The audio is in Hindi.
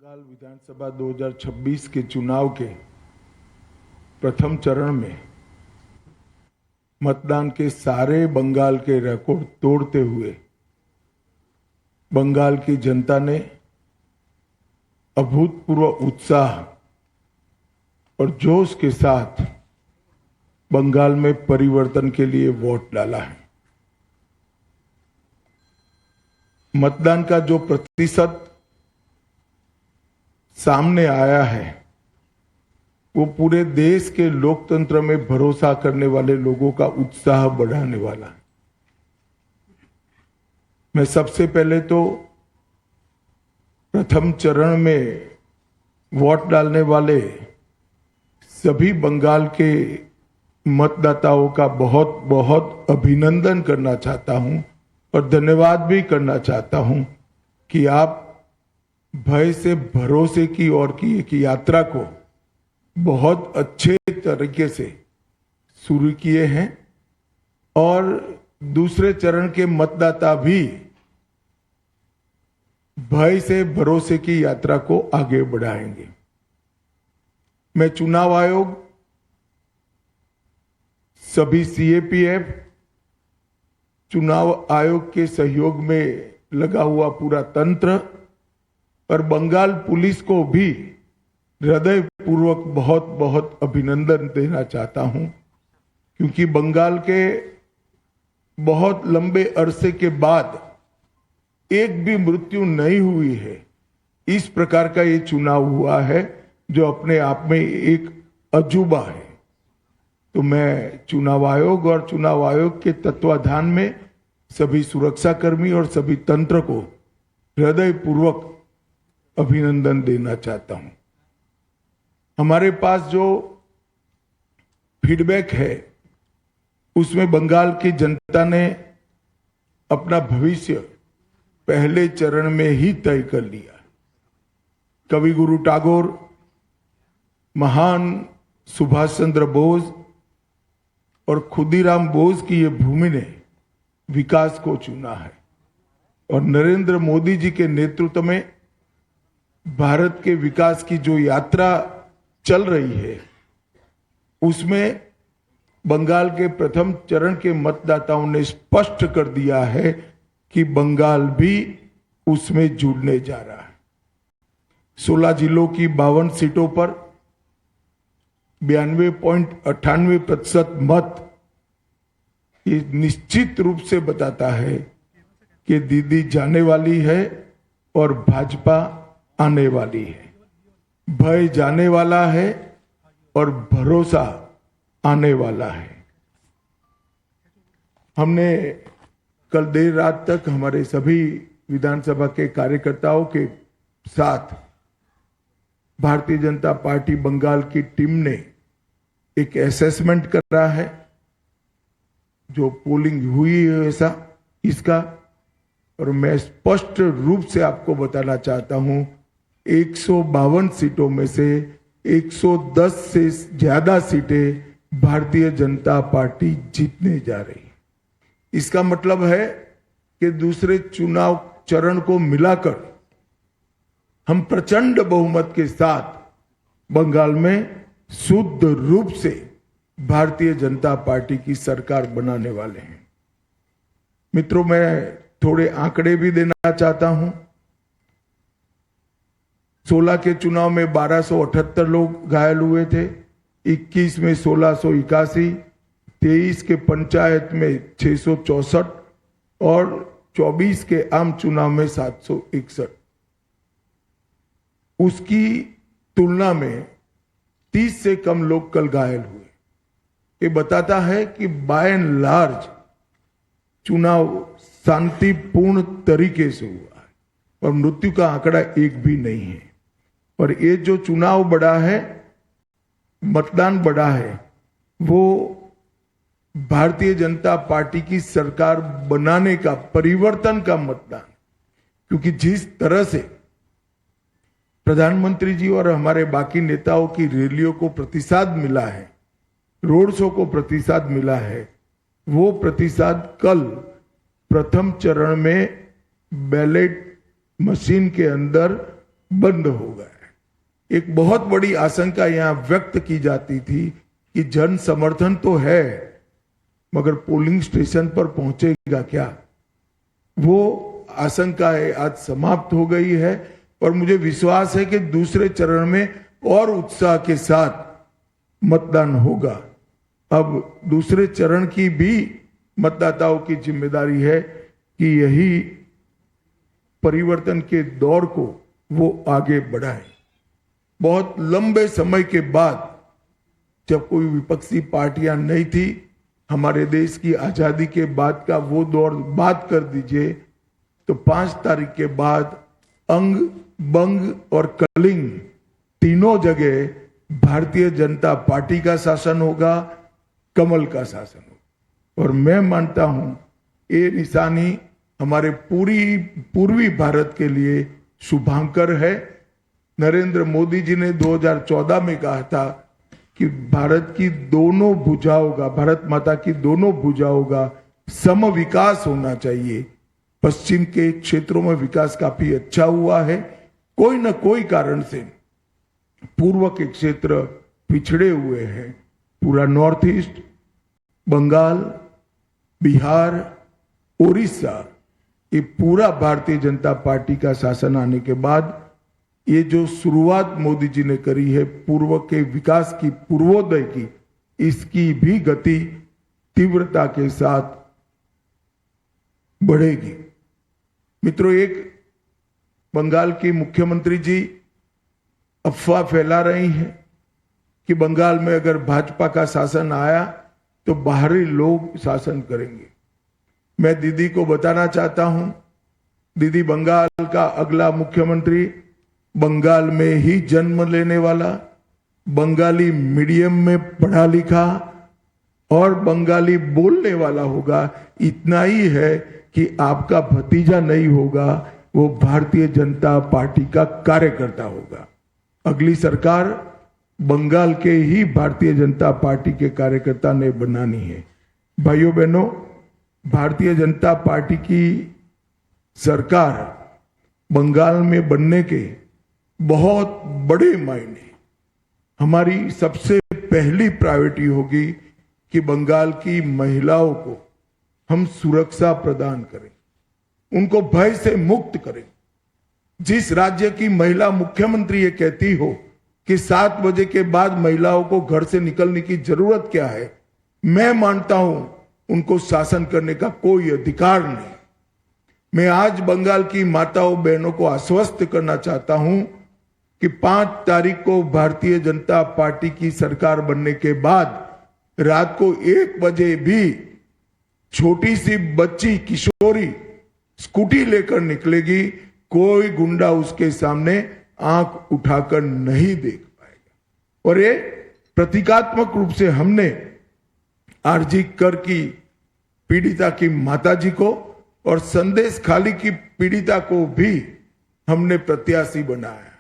बंगाल विधानसभा 2026 के चुनाव के प्रथम चरण में मतदान के सारे बंगाल के रिकॉर्ड तोड़ते हुए बंगाल की जनता ने अभूतपूर्व उत्साह और जोश के साथ बंगाल में परिवर्तन के लिए वोट डाला है। मतदान का जो प्रतिशत सामने आया है वो पूरे देश के लोकतंत्र में भरोसा करने वाले लोगों का उत्साह बढ़ाने वाला है। मैं सबसे पहले तो प्रथम चरण में वोट डालने वाले सभी बंगाल के मतदाताओं का बहुत बहुत अभिनंदन करना चाहता हूं और धन्यवाद भी करना चाहता हूं कि आप भय से भरोसे की ओर की एक यात्रा को बहुत अच्छे तरीके से शुरू किए हैं और दूसरे चरण के मतदाता भी भय से भरोसे की यात्रा को आगे बढ़ाएंगे। मैं चुनाव आयोग, सभी सीएपीएफ, चुनाव आयोग के सहयोग में लगा हुआ पूरा तंत्र और बंगाल पुलिस को भी हृदय पूर्वक बहुत बहुत अभिनंदन देना चाहता हूं, क्योंकि बंगाल के बहुत लंबे अरसे के बाद एक भी मृत्यु नहीं हुई है। इस प्रकार का ये चुनाव हुआ है जो अपने आप में एक अजूबा है। तो मैं चुनाव आयोग और चुनाव आयोग के तत्वाधान में सभी सुरक्षाकर्मी और सभी तंत्र को हृदय पूर्वक अभिनंदन देना चाहता हूं। हमारे पास जो फीडबैक है उसमें बंगाल की जनता ने अपना भविष्य पहले चरण में ही तय कर लिया। कवि गुरु टैगोर, महान सुभाष चंद्र बोस और खुदीराम बोस की ये भूमि ने विकास को चुना है और नरेंद्र मोदी जी के नेतृत्व में भारत के विकास की जो यात्रा चल रही है उसमें बंगाल के प्रथम चरण के मतदाताओं ने स्पष्ट कर दिया है कि बंगाल भी उसमें जुड़ने जा रहा है। 16 जिलों की 52 सीटों पर 92.98% मत ये निश्चित रूप से बताता है कि दीदी जाने वाली है और भाजपा आने वाली है। भय जाने वाला है और भरोसा आने वाला है। हमने कल देर रात तक हमारे सभी विधानसभा के कार्यकर्ताओं के साथ भारतीय जनता पार्टी बंगाल की टीम ने एक असेसमेंट करा है जो पोलिंग हुई है ऐसा इसका, और मैं स्पष्ट रूप से आपको बताना चाहता हूं 152 सीटों में से 110 से ज्यादा सीटें भारतीय जनता पार्टी जीतने जा रही है। इसका मतलब है कि दूसरे चुनाव चरण को मिलाकर हम प्रचंड बहुमत के साथ बंगाल में शुद्ध रूप से भारतीय जनता पार्टी की सरकार बनाने वाले हैं। मित्रों, मैं थोड़े आंकड़े भी देना चाहता हूं। 16 के चुनाव में 1278 लोग घायल हुए थे, 21 में 1681, 23 के पंचायत में 664 और 24 के आम चुनाव में 761। उसकी तुलना में 30 से कम लोग कल घायल हुए। ये बताता है कि बाय एंड लार्ज चुनाव शांतिपूर्ण तरीके से हुआ है और मृत्यु का आंकड़ा एक भी नहीं है। और ये जो चुनाव बढ़ा है, मतदान बढ़ा है, वो भारतीय जनता पार्टी की सरकार बनाने का, परिवर्तन का मतदान। क्योंकि जिस तरह से प्रधानमंत्री जी और हमारे बाकी नेताओं की रैलियों को प्रतिसाद मिला है, रोड शो को प्रतिसाद मिला है, वो प्रतिसाद कल प्रथम चरण में बैलेट मशीन के अंदर बंद हो गया है। एक बहुत बड़ी आशंका यहां व्यक्त की जाती थी कि जन समर्थन तो है मगर पोलिंग स्टेशन पर पहुंचेगा क्या, वो आशंकाएं आज समाप्त हो गई है और मुझे विश्वास है कि दूसरे चरण में और उत्साह के साथ मतदान होगा। अब दूसरे चरण की भी मतदाताओं की जिम्मेदारी है कि यही परिवर्तन के दौर को वो आगे बढ़ाएं। बहुत लंबे समय के बाद जब कोई विपक्षी पार्टियां नहीं थी, हमारे देश की आजादी के बाद का वो दौर बात कर दीजिए, तो 5 तारीख के बाद अंग बंग और कलिंग तीनों जगह भारतीय जनता पार्टी का शासन होगा, कमल का शासन होगा। और मैं मानता हूं ये निशानी हमारे पूर्वी भारत के लिए शुभांकर है। नरेंद्र मोदी जी ने 2014 में कहा था कि भारत की दोनों भुजाओं का, भारत माता की दोनों भुजाओं का सम विकास होना चाहिए। पश्चिम के क्षेत्रों में विकास काफी अच्छा हुआ है, कोई न कोई कारण से पूर्व के क्षेत्र पिछड़े हुए हैं। पूरा नॉर्थ ईस्ट, बंगाल, बिहार, उड़ीसा, ये पूरा भारतीय जनता पार्टी का शासन आने के बाद ये जो शुरुआत मोदी जी ने करी है पूर्व के विकास की, पूर्वोदय की, इसकी भी गति तीव्रता के साथ बढ़ेगी। मित्रों, एक बंगाल की मुख्यमंत्री जी अफवाह फैला रही हैं कि बंगाल में अगर भाजपा का शासन आया तो बाहरी लोग शासन करेंगे। मैं दीदी को बताना चाहता हूं, दीदी बंगाल का अगला मुख्यमंत्री बंगाल में ही जन्म लेने वाला, बंगाली मीडियम में पढ़ा लिखा और बंगाली बोलने वाला होगा। इतना ही है कि आपका भतीजा नहीं होगा, वो भारतीय जनता पार्टी का कार्यकर्ता होगा। अगली सरकार बंगाल के ही भारतीय जनता पार्टी के कार्यकर्ता ने बनानी है। भाइयों बहनों, भारतीय जनता पार्टी की सरकार बंगाल में बनने के बहुत बड़े मायने, हमारी सबसे पहली प्रायोरिटी होगी कि बंगाल की महिलाओं को हम सुरक्षा प्रदान करें, उनको भय से मुक्त करें। जिस राज्य की महिला मुख्यमंत्री ये कहती हो कि 7 बजे के बाद महिलाओं को घर से निकलने की जरूरत क्या है, मैं मानता हूं उनको शासन करने का कोई अधिकार नहीं। मैं आज बंगाल की माताओं बहनों को आश्वस्त करना चाहता हूं कि 5 तारीख को भारतीय जनता पार्टी की सरकार बनने के बाद रात को 1 बजे भी छोटी सी बच्ची, किशोरी स्कूटी लेकर निकलेगी, कोई गुंडा उसके सामने आंख उठाकर नहीं देख पाएगा। और ये प्रतीकात्मक रूप से हमने आरजी कर की पीड़िता की माताजी को और संदेश खाली की पीड़िता को भी हमने प्रत्याशी बनाया।